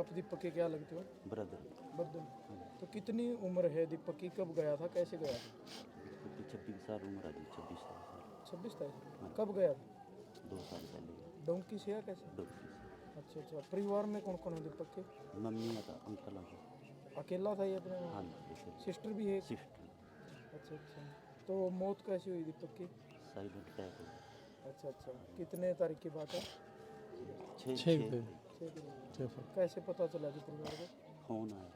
आप दीपक के क्या लगते हो? ब्रदर। बर्दन। तो कितनी उम्र है दीपक की, कब गया था, कैसे गया था? 26 साल उम्र है जी, 26 साल। 26 था। कब गया था? 2 साल पहले। डोंकी से या कैसे? डॉक्टर अच्छा अच्छा। परिवार में कौन कौन है दीपक के? से मम्मी था, अंकल है। अकेला था ये अपने हाँ वहाँ? जी सर। सिस्टर भी है? सिस्टर। अच्छा अच्छा। तो मौत कैसी हुई दीपक की? साइलेंट अटैक हो गया। अच्छा अच्छा। कितने तारीख की बात है? 6 कैसे पता चला जी परिवार को? फोन आया।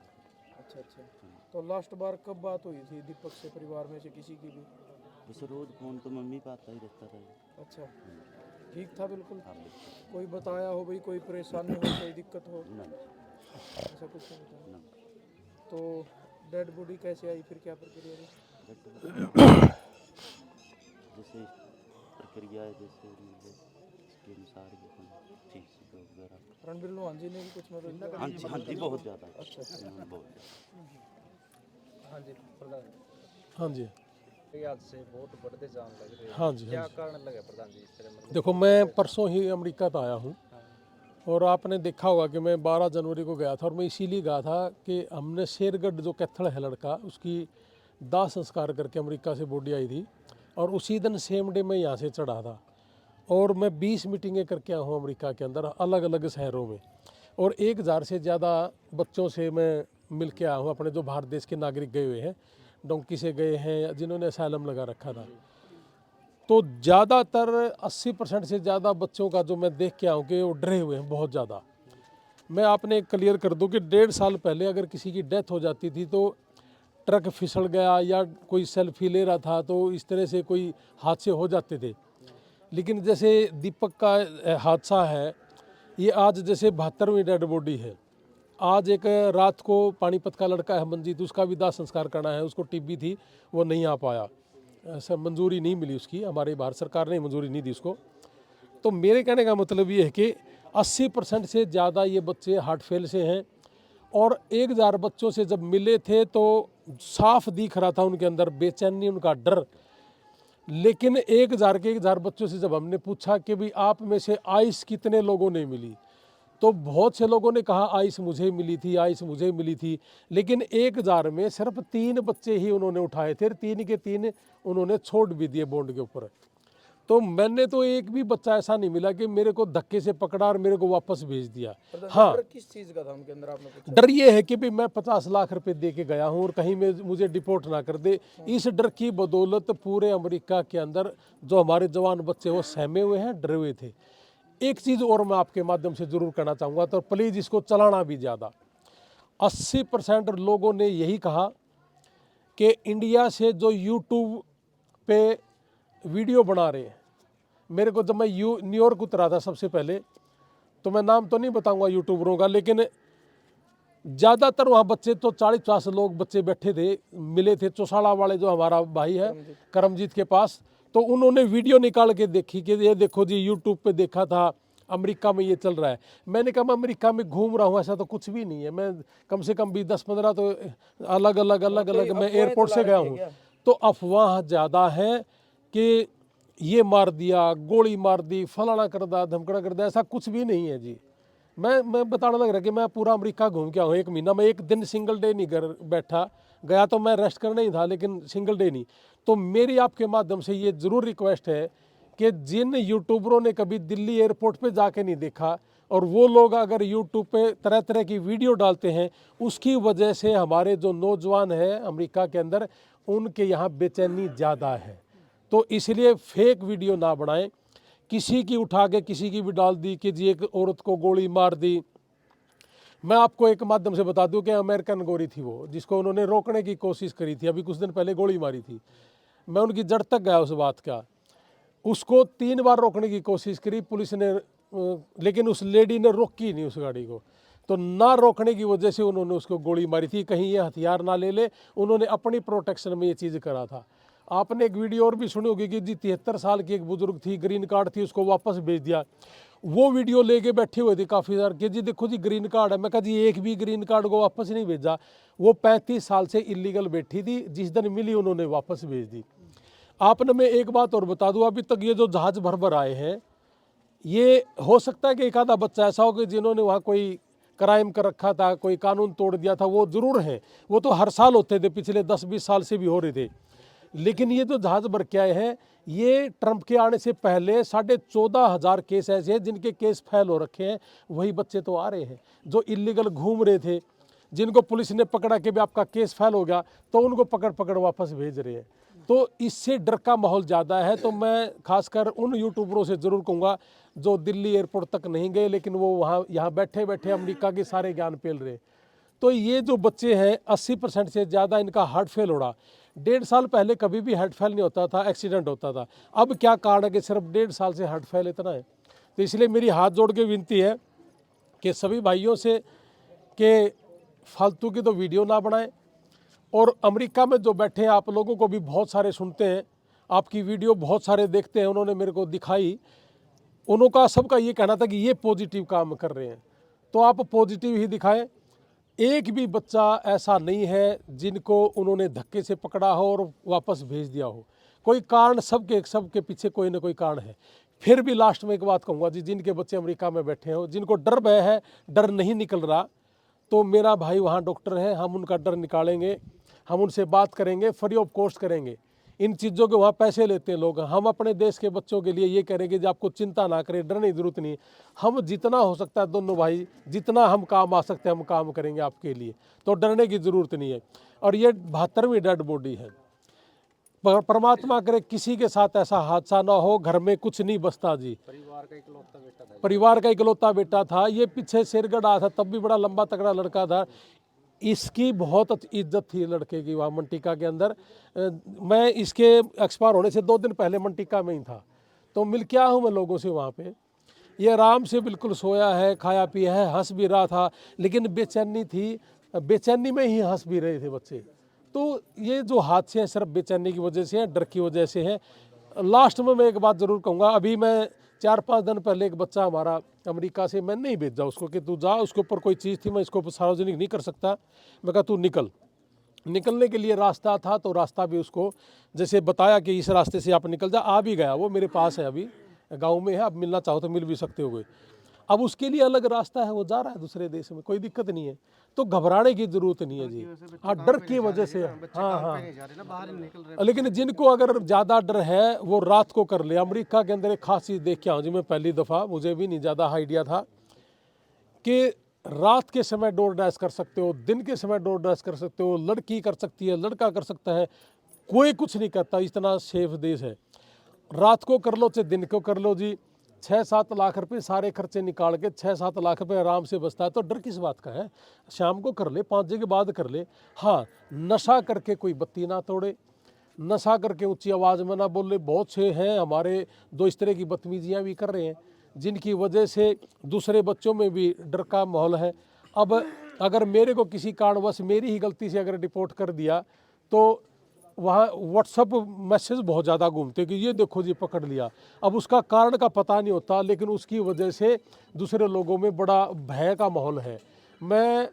अच्छा अच्छा। तो लास्ट बार कब बात हुई थी दीपक से, परिवार में से किसी की भी? वैसे रोज फोन तो मम्मी पे आता ही रहता था। अच्छा। ठीक था बिल्कुल? हाँ बिल्कुल। कोई बताया हो भाई, कोई परेशानी हो, कोई दिक्कत हो? नहीं। ऐसा कुछ नहीं बताया? नहीं। तो डेड बॉडी कैसे आई, फिर क्या प्रक्रिया रही? जैसे प्रक्रिया है, जैसे इसके अनुसार ही अपन चीज वगैरह। रणबीर लोहान जी ने भी कुछ मदद? हाँ जी बहुत ज़्यादा। अच्छा अच्छा। बहुत ज़्यादा। हाँ जी प्रधान हाँ जी। जी, आज से बहुत बढ़ते जान लग रहे हैं। हाँ जी, क्या हाँ जी। कारण लगा प्रधान जी इस तरह मतलब? देखो, मैं परसों ही अमेरिका तो आया हूँ और आपने देखा होगा कि मैं 12 जनवरी को गया था और मैं इसीलिए गया था कि हमने शेरगढ़ जो कैथल है लड़का, उसकी दाह संस्कार करके अमेरिका से बॉडी आई थी और उसी दिन सेम डे मैं यहाँ से चढ़ा था। और मैं 20 मीटिंगें करके आया हूँ अमेरिका के अंदर अलग अलग शहरों में और 1000 से ज़्यादा बच्चों से मैं मिल के आया हूँ, अपने जो भारत देश के नागरिक गए हुए हैं, डोंकी से गए हैं, जिन्होंने असाइलम लगा रखा था। तो ज़्यादातर 80% से ज़्यादा बच्चों का जो मैं देख के आऊँ कि वो डरे हुए हैं बहुत ज़्यादा। मैं आपने क्लियर कर दूं कि 1.5 साल पहले अगर किसी की डेथ हो जाती थी तो ट्रक फिसल गया या कोई सेल्फी ले रहा था तो इस तरह से कोई हादसे हो जाते थे। लेकिन जैसे दीपक का हादसा है, ये आज जैसे 72वीं डेड बॉडी है। आज एक रात को पानीपत का लड़का है मंजीत, उसका भी दाह संस्कार करना है, उसको टीबी थी, वो नहीं आ पाया, ऐसा मंजूरी नहीं मिली उसकी, हमारी भारत सरकार ने मंजूरी नहीं दी उसको। तो मेरे कहने का मतलब ये है कि 80% से ज़्यादा ये बच्चे हार्ट फेल से हैं और 1000 बच्चों से जब मिले थे तो साफ दिख रहा था उनके अंदर बेचैनी, उनका डर। लेकिन 1000 बच्चों से जब हमने पूछा कि भाई आप में से आइस कितने लोगों ने मिली, तो बहुत से लोगों ने कहा आइस मुझे मिली थी, आइस मुझे मिली थी। लेकिन 1000 में सिर्फ 3 बच्चे ही उन्होंने उठाए थे, 3 के 3 उन्होंने छोड़ भी दिए बॉन्ड के ऊपर। तो मैंने तो एक भी बच्चा ऐसा नहीं मिला कि मेरे को धक्के से पकड़ा और मेरे को वापस भेज दिया। हाँ, डर किस चीज़ का था उनके अंदर, आपने पूछा? डर ये है कि भाई मैं 50 लाख रुपए दे के गया हूँ और कहीं में मुझे डिपोर्ट ना कर दे। इस डर की बदौलत पूरे अमेरिका के अंदर जो हमारे जवान बच्चे वो सहमे हुए हैं, डरे हुए थे। एक चीज़ और मैं आपके माध्यम से ज़रूर कहना चाहूँगा, तो प्लीज़ इसको चलाना भी ज़्यादा। 80% लोगों ने यही कहा कि इंडिया से जो यूट्यूब पे वीडियो बना रहे हैं, मेरे को जब मैं न्यूयॉर्क उतरा था सबसे पहले, तो मैं नाम तो नहीं बताऊंगा यूट्यूबरों का, लेकिन ज़्यादातर वहाँ बच्चे तो 40-50 लोग बच्चे बैठे थे, मिले थे चौसाड़ा वाले जो हमारा भाई है करमजीत के पास। तो उन्होंने वीडियो निकाल के देखी कि ये देखो जी, यूट्यूब पे देखा था अमेरिका में ये चल रहा है। मैंने कहा मैं अमेरिका में घूम रहा हूँ, ऐसा तो कुछ भी नहीं है। मैं कम से कम 10-15 तो अलग अलग मैं एयरपोर्ट से गया हूँ। तो अफवाह ज़्यादा है कि ये मार दिया, गोली मार दी, फलाना कर दिया, धमकड़ा कर दिया, ऐसा कुछ भी नहीं है जी। मैं बताने लग रहा कि मैं पूरा अमेरिका घूम के आऊँ 1 महीना, मैं एक दिन सिंगल डे नहीं घर बैठा, गया तो मैं रेस्ट करना ही था लेकिन सिंगल डे नहीं। तो मेरी आपके माध्यम से ये ज़रूर रिक्वेस्ट है कि जिन यूट्यूबरों ने कभी दिल्ली एयरपोर्ट पे जाके नहीं देखा और वो लोग अगर यूट्यूब पे तरह तरह की वीडियो डालते हैं, उसकी वजह से हमारे जो नौजवान हैं अमेरिका के अंदर, उनके यहाँ बेचैनी ज़्यादा है। तो इसलिए फेक वीडियो ना बनाएं। किसी की उठा के किसी की भी डाल दी कि जी एक औरत को गोली मार दी। मैं आपको एक माध्यम से बता दूं कि अमेरिकन गोरी थी वो, जिसको उन्होंने रोकने की कोशिश करी थी, अभी कुछ दिन पहले गोली मारी थी। मैं उनकी जड़ तक गया उस बात का। उसको 3 बार रोकने की कोशिश करी पुलिस ने, लेकिन उस लेडी ने रोकी नहीं उस गाड़ी को। तो ना रोकने की वजह से उन्होंने उसको गोली मारी थी, कहीं ये हथियार ना ले ले। उन्होंने अपनी प्रोटेक्शन में ये चीज़ करा था। आपने एक वीडियो और भी सुनी होगी कि जी 73 साल की एक बुजुर्ग थी, ग्रीन कार्ड थी, उसको वापस भेज दिया। वो वीडियो लेके बैठे हुए थे काफ़ी सारे कि जी देखो जी ग्रीन कार्ड है। मैं कहा जी एक भी ग्रीन कार्ड को वापस नहीं भेजा। वो 35 साल से इलीगल बैठी थी, जिस दिन मिली उन्होंने वापस भेज दी। आपने, मैं एक बात और बता दूं, अभी तक ये जो जहाज भर भर आए हैं, ये हो सकता है कि एक आधा बच्चा ऐसा हो कि जिन्होंने वहाँ कोई क्राइम कर रखा था, कोई कानून तोड़ दिया था, वो जरूर है, वो तो हर साल होते थे, पिछले 10-20 साल से भी हो रहे थे। लेकिन ये जो जहाज भर के आए हैं, ये ट्रंप के आने से पहले 14,500 केस ऐसे हैं जिनके केस फेल हो रखे हैं। वही बच्चे तो आ रहे हैं जो इलीगल घूम रहे थे, जिनको पुलिस ने पकड़ा कि भी आपका केस फेल हो गया, तो उनको पकड़ पकड़ वापस भेज रहे हैं। तो इससे डर का माहौल ज़्यादा है। तो मैं खासकर उन यूट्यूबरों से ज़रूर कहूँगा जो दिल्ली एयरपोर्ट तक नहीं गए, लेकिन वो वहाँ यहाँ बैठे बैठे अमेरिका के सारे ज्ञान पेल रहे। तो ये जो बच्चे हैं 80% से ज़्यादा इनका हार्ट फेल हो रहा। 1.5 साल पहले कभी भी हार्ट फेल नहीं होता था, एक्सीडेंट होता था। अब क्या कारण है कि सिर्फ 1.5 साल से हार्ट फेल इतना है? तो इसलिए मेरी हाथ जोड़ के विनती है कि सभी भाइयों से कि फालतू की तो वीडियो ना बनाएं। और अमेरिका में जो बैठे हैं आप लोगों को भी बहुत सारे सुनते हैं, आपकी वीडियो बहुत सारे देखते हैं, उन्होंने मेरे को दिखाई, उनका सबका ये कहना था कि ये पॉजिटिव काम कर रहे हैं। तो आप पॉजिटिव ही दिखाएं। एक भी बच्चा ऐसा नहीं है जिनको उन्होंने धक्के से पकड़ा हो और वापस भेज दिया हो। कोई कारण सबके पीछे कोई ना कोई कारण है। फिर भी लास्ट में एक बात कहूँगा जी, जिनके बच्चे अमेरिका में बैठे हो, जिनको डर भय है, डर नहीं निकल रहा, तो मेरा भाई वहाँ डॉक्टर है, हम उनका डर निकालेंगे, हम उनसे बात करेंगे, फ्री ऑफ कॉस्ट करेंगे। इन चीज़ों के वहाँ पैसे लेते हैं लोग। हम अपने देश के बच्चों के लिए ये करेंगे कि आपको चिंता ना करें, डरने की जरूरत नहीं। हम जितना हो सकता है दोनों भाई, जितना हम काम आ सकते हैं हम काम करेंगे आपके लिए, तो डरने की ज़रूरत नहीं है। और ये 72वीं डेड बॉडी है। परमात्मा करे किसी के साथ ऐसा हादसा ना हो, घर में कुछ नहीं बचता जी। परिवार का इकलौता बेटा था। परिवार का इकलौता बेटा था। ये पीछे सिरगढ़ आया था, तब भी बड़ा लंबा तगड़ा लड़का था। इसकी बहुत इज्जत थी लड़के की वहाँ मंटिका के अंदर। मैं इसके एक्सपायर होने से 2 दिन पहले मंटिका में ही था, तो मिल के आया हूँ मैं लोगों से वहाँ पे। ये आराम से बिल्कुल सोया है, खाया पिया है, हंस भी रहा था, लेकिन बेचैनी थी, बेचैनी में ही हंस भी रहे थे बच्चे। तो ये जो हादसे हैं सिर्फ बेचैनी की वजह से हैं, डर की वजह से हैं। लास्ट में मैं एक बात ज़रूर कहूँगा, अभी मैं 4-5 दिन पहले एक बच्चा हमारा अमेरिका से, मैं नहीं भेजा उसको कि तू जा, उसके ऊपर कोई चीज़ थी, मैं इसको सार्वजनिक नहीं कर सकता, मैं कहा तू निकल। निकलने के लिए रास्ता था, तो रास्ता भी उसको जैसे बताया कि इस रास्ते से आप निकल जा, आ भी गया। वो मेरे पास है, अभी गाँव में है, आप मिलना चाहो तो मिल भी सकते हो। अब उसके लिए अलग रास्ता है, वो जा रहा है दूसरे देश में, कोई दिक्कत नहीं है। तो घबराने की जरूरत नहीं है जी। हाँ, डर की वजह से, हाँ, लेकिन जिनको अगर ज़्यादा डर है वो रात को कर ले। अमेरिका के अंदर एक खास चीज़ देख के आऊँ जी मैं पहली दफ़ा, मुझे भी नहीं ज़्यादा आइडिया था कि रात के समय डोर डैश कर सकते हो, दिन के समय डोर डैश कर सकते हो, लड़की कर सकती है, लड़का कर सकता है, कोई कुछ नहीं करता। इतना सेफ देश है। रात को कर लो चाहे दिन को कर लो जी, 6-7 लाख रुपए सारे खर्चे निकाल के 6-7 लाख रुपए आराम से बचता है। तो डर किस बात का है? शाम को कर ले, 5 बजे के बाद कर ले। हाँ, नशा करके कोई बत्ती ना तोड़े, नशा करके ऊंची आवाज़ में ना बोले। बहुत से हैं हमारे जो इस तरह की बदतमीजियाँ भी कर रहे हैं, जिनकी वजह से दूसरे बच्चों में भी डर का माहौल है। अब अगर मेरे को किसी कारणवश मेरी ही गलती से अगर रिपोर्ट कर दिया, तो वहाँ व्हाट्सअप मैसेज बहुत ज़्यादा घूमते कि ये देखो जी पकड़ लिया। अब उसका कारण का पता नहीं होता, लेकिन उसकी वजह से दूसरे लोगों में बड़ा भय का माहौल है। मैं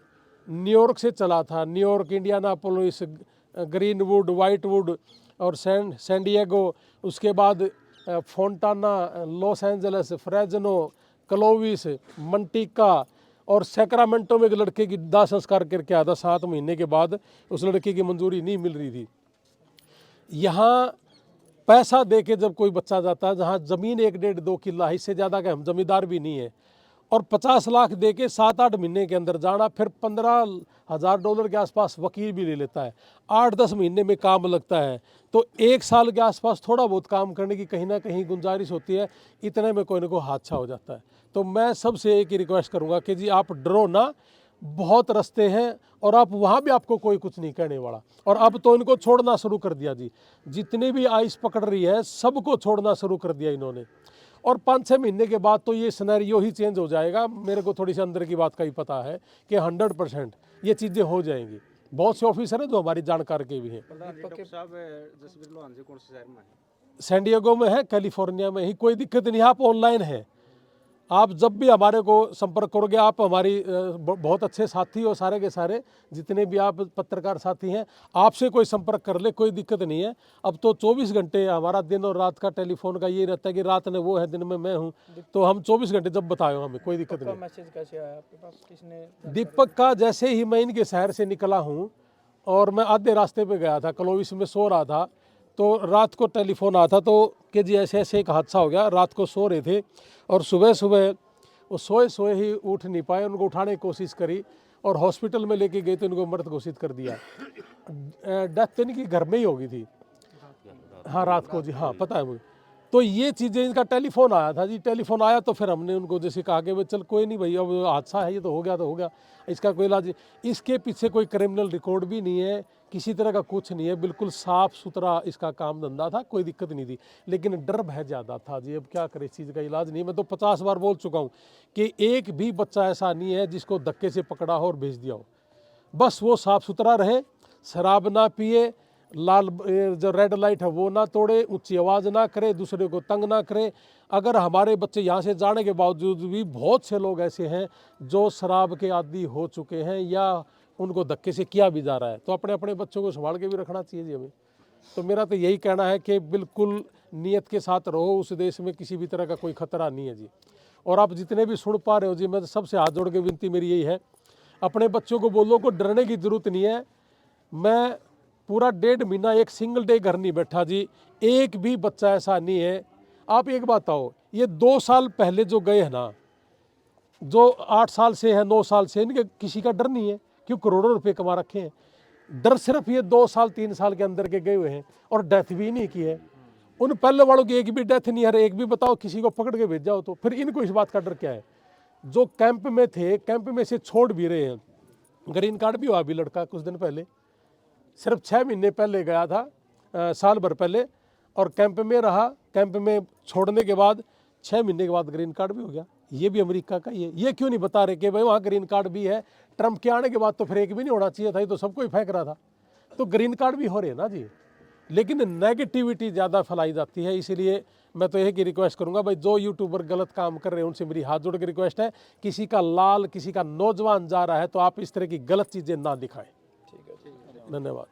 न्यूयॉर्क से चला था, न्यूयॉर्क, इंडियानापोलिस, ग्रीनवुड, वाइटवुड और सैन डिएगो, उसके बाद Fontana, Los Angeles, Fresno, Clovis, Manteca और सैक्रामेंटो में एक लड़के की दाह संस्कार करके आया था 7 महीने के बाद। उस लड़के की मंजूरी नहीं मिल रही थी। यहाँ पैसा दे के जब कोई बच्चा जाता है, जहाँ ज़मीन 1-1.5-2 किला है, इससे ज़्यादा का हम जमींदार भी नहीं है, और 50 लाख दे के 7-8 महीने के अंदर जाना, फिर $15,000 के आसपास वकील भी ले लेता है, 8-10 महीने में काम लगता है। तो 1 साल के आसपास थोड़ा बहुत काम करने की कहीं ना कहीं गुंजाइश होती है, इतने में कोई ना कोई हादसा हो जाता है। तो मैं सबसे एक ही रिक्वेस्ट करूँगा कि जी आप डरो ना, बहुत रास्ते हैं, और आप वहाँ भी आपको कोई कुछ नहीं कहने वाला। और अब तो इनको छोड़ना शुरू कर दिया जी, जितनी भी आइस पकड़ रही है सबको छोड़ना शुरू कर दिया इन्होंने। और 5-6 महीने के बाद तो ये सिनेरियो ही चेंज हो जाएगा। मेरे को थोड़ी सी अंदर की बात का ही पता है कि 100% ये चीज़ें हो जाएंगी। बहुत से ऑफिसर हैं जो हमारी जानकार के भी हैं। सैन डिएगो में है, कैलिफोर्निया में ही, कोई दिक्कत नहीं, आप ऑनलाइन है, आप जब भी हमारे को संपर्क करोगे, आप हमारी बहुत अच्छे साथी हो, सारे के सारे जितने भी आप पत्रकार साथी हैं, आपसे कोई संपर्क कर ले, कोई दिक्कत नहीं है। अब तो 24 घंटे हमारा दिन और रात का टेलीफोन का ये रहता है कि रात में वो है, दिन में मैं हूँ, तो हम 24 घंटे जब बताए हमें कोई दिक्कत नहीं। मैसेज कैसे आया आपके पास, किसने? दीपक का जैसे ही मैं इनके शहर से निकला हूँ और मैं आधे रास्ते पे गया था, क्लोविस में सो रहा था, तो रात को टेलीफोन आया था तो कि जी ऐसे ऐसे एक हादसा हो गया। रात को सो रहे थे और सुबह सुबह वो सोए सोए ही उठ नहीं पाए, उनको उठाने की कोशिश करी और हॉस्पिटल में लेके गए तो इनको मृत घोषित कर दिया। डेथ इनकी घर में ही हो गई थी, हाँ रात को जी, हाँ पता है मुझे। तो ये चीज़ें, इनका टेलीफोन आया था जी, टेलीफोन आया तो फिर हमने उनको जैसे कहा कि भाई चल कोई नहीं भाई, अब हादसा है ये तो हो गया, इसका कोई इलाज। इसके पीछे कोई क्रिमिनल रिकॉर्ड भी नहीं है, किसी तरह का कुछ नहीं है, बिल्कुल साफ सुथरा इसका काम धंधा था, कोई दिक्कत नहीं थी। लेकिन डर भय ज़्यादा था जी, अब क्या करें, इस चीज़ का इलाज नहीं। मैं तो 50 बार बोल चुका हूँ कि एक भी बच्चा ऐसा नहीं है जिसको धक्के से पकड़ा हो और भेज दिया हो। बस वो साफ सुथरा रहे, शराब ना पिए, लाल जो रेड लाइट है वो ना तोड़े, ऊंची आवाज़ ना करे, दूसरे को तंग ना करे। अगर हमारे बच्चे यहाँ से जाने के बावजूद भी बहुत से लोग ऐसे हैं जो शराब के आदी हो चुके हैं या उनको धक्के से किया भी जा रहा है, तो अपने अपने बच्चों को संभाल के भी रखना चाहिए जी हमें। तो मेरा तो यही कहना है कि बिल्कुल नियत के साथ रहो, उस देश में किसी भी तरह का कोई खतरा नहीं है जी। और आप जितने भी सुन पा रहे हो जी, मैं तो सबसे हाथ जोड़ के विनती मेरी यही है, अपने बच्चों को बोलो को डरने की ज़रूरत नहीं है। मैं पूरा 1.5 महीना एक सिंगल डे घर नहीं बैठा जी, एक भी बच्चा ऐसा नहीं है। आप एक बात आओ, ये 2 साल पहले जो गए हैं ना, जो 8 साल से है 9 साल से, इनके किसी का डर नहीं है, क्यों करोड़ों रुपए कमा रखे हैं। डर सिर्फ ये 2 साल 3 साल के अंदर के गए हुए हैं और डेथ भी नहीं की है। उन पहले वालों की एक भी डेथ नहीं है, एक भी बताओ किसी को पकड़ के भेज जाओ, तो फिर इनको इस बात का डर क्या है। जो कैंप में थे, कैंप में से छोड़ भी रहे हैं, ग्रीन कार्ड भी हुआ अभी लड़का कुछ दिन पहले, सिर्फ 6 महीने पहले गया था, साल भर पहले, और कैंप में रहा। कैंप में छोड़ने के बाद 6 महीने के बाद ग्रीन कार्ड भी हो गया। ये भी अमेरिका का ही है। ये क्यों नहीं बता रहे कि भाई वहाँ ग्रीन कार्ड भी है। ट्रम्प के आने के बाद तो फिर एक भी नहीं होना चाहिए था, ये तो सबको ही फेंक रहा था। तो ग्रीन कार्ड भी हो रहे हैं ना जी, लेकिन नेगेटिविटी ज़्यादा फैलाई जाती है। इसीलिए मैं तो यही रिक्वेस्ट करूंगा भाई, जो यूट्यूबर गलत काम कर रहे हैं उनसे मेरी हाथ जोड़ के रिक्वेस्ट है, किसी का लाल, किसी का नौजवान जा रहा है तो आप इस तरह की गलत चीज़ें ना दिखाएं। ठीक है, धन्यवाद।